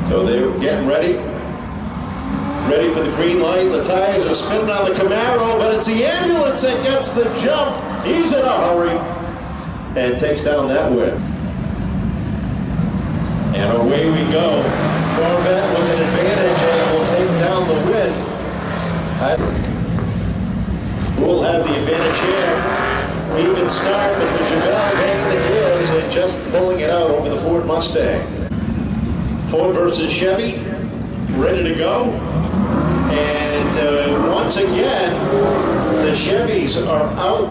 So they're getting ready for the green light. The tires are spinning on the Camaro, but it's the ambulance that gets the jump. He's in a hurry and takes down that win. And away we go. Corvette with an advantage and will take down the win. We'll have the advantage here. Even start with the Chevelle banging the gears and just pulling it out over the Ford Mustang. Ford versus Chevy, ready to go. And once again, the Chevys are out.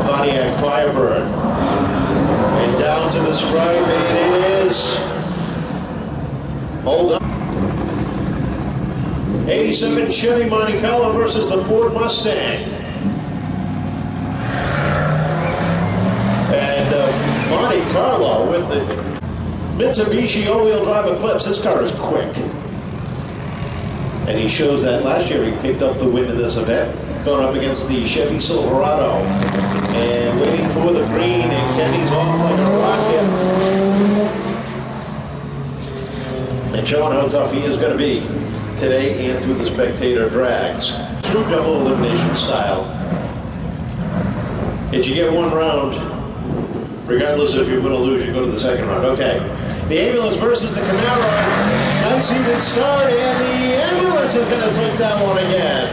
Pontiac Firebird. And down to the stripe, and it is. Hold on. 87 Chevy Monte Carlo versus the Ford Mustang. And Monte Carlo with the Mitsubishi all-wheel drive Eclipse. This car is quick. And he shows that last year he picked up the win in this event, going up against the Chevy Silverado. And waiting for the green, and Kenny's off like a rocket. And showing how tough he is going to be today and through the Spectator Drags. True double elimination style. If you get one round, regardless if you're going to lose, you go to the second round. Okay. The ambulance versus the Camaro. Nice even start, and the ambulance is going to take that one again.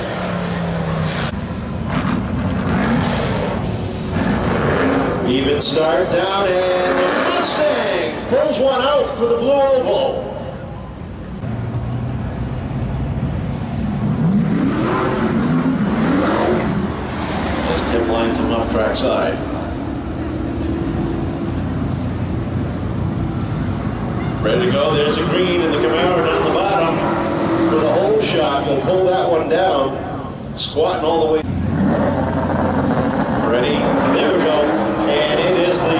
Even start down, and the Mustang pulls one out for the blue oval. As Tim lines him up track side. Ready to go. There's a green in the Camaro down the bottom with a hole shot. We'll pull that one down. Squatting all the way. Ready? There we go. And it is the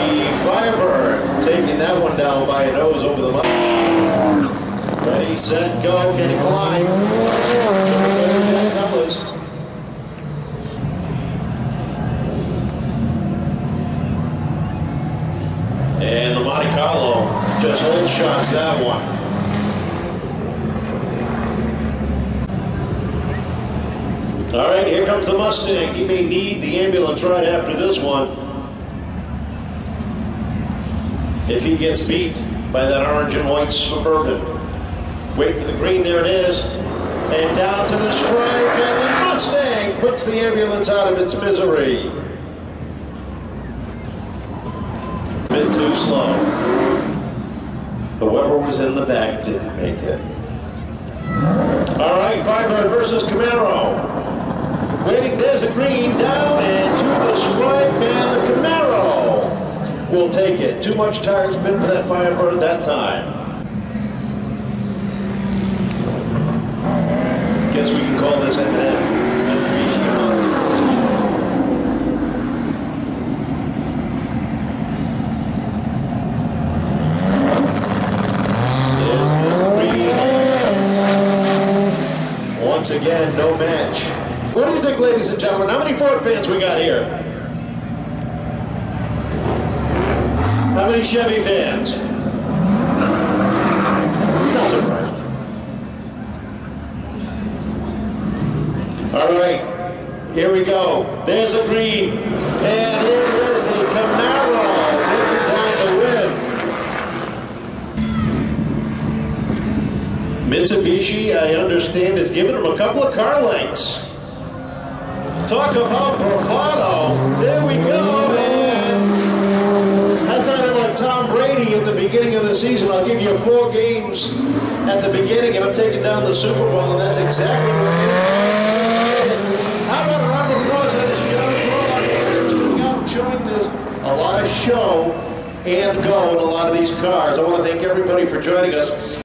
Firebird taking that one down by a nose over the mud. Ready, set, go. Can he fly? And the Monte Carlo just hole shots that one. All right, here comes the Mustang. He may need the ambulance right after this one. If he gets beat by that orange and white Suburban. Wait for the green, there it is. And down to the stripe, and the Mustang puts the ambulance out of its misery. Bit too slow. Whoever was in the back didn't make it. All right, Firebird versus Camaro. Waiting, there's a green, down and to the stripe, and the Camaro will take it. Too much tire spin for that Firebird that time. Guess we can call this M&M. Once again, no match. What do you think, ladies and gentlemen? How many Ford fans we got here? How many Chevy fans? Not surprised. All right, here we go. There's a green, and here is the Camaro taking down the win. Mitsubishi, I understand, is giving him a couple of car lengths. Talk about bravado. There we go, and that sounded like Tom Brady at the beginning of the season. I'll give you 4 games at the beginning, and I'm taking down the Super Bowl, and that's exactly what anybody did. How about a round of applause, ladies and gentlemen, for all our fans coming out and showing this. A lot of show and go in a lot of these cars. I want to thank everybody for joining us.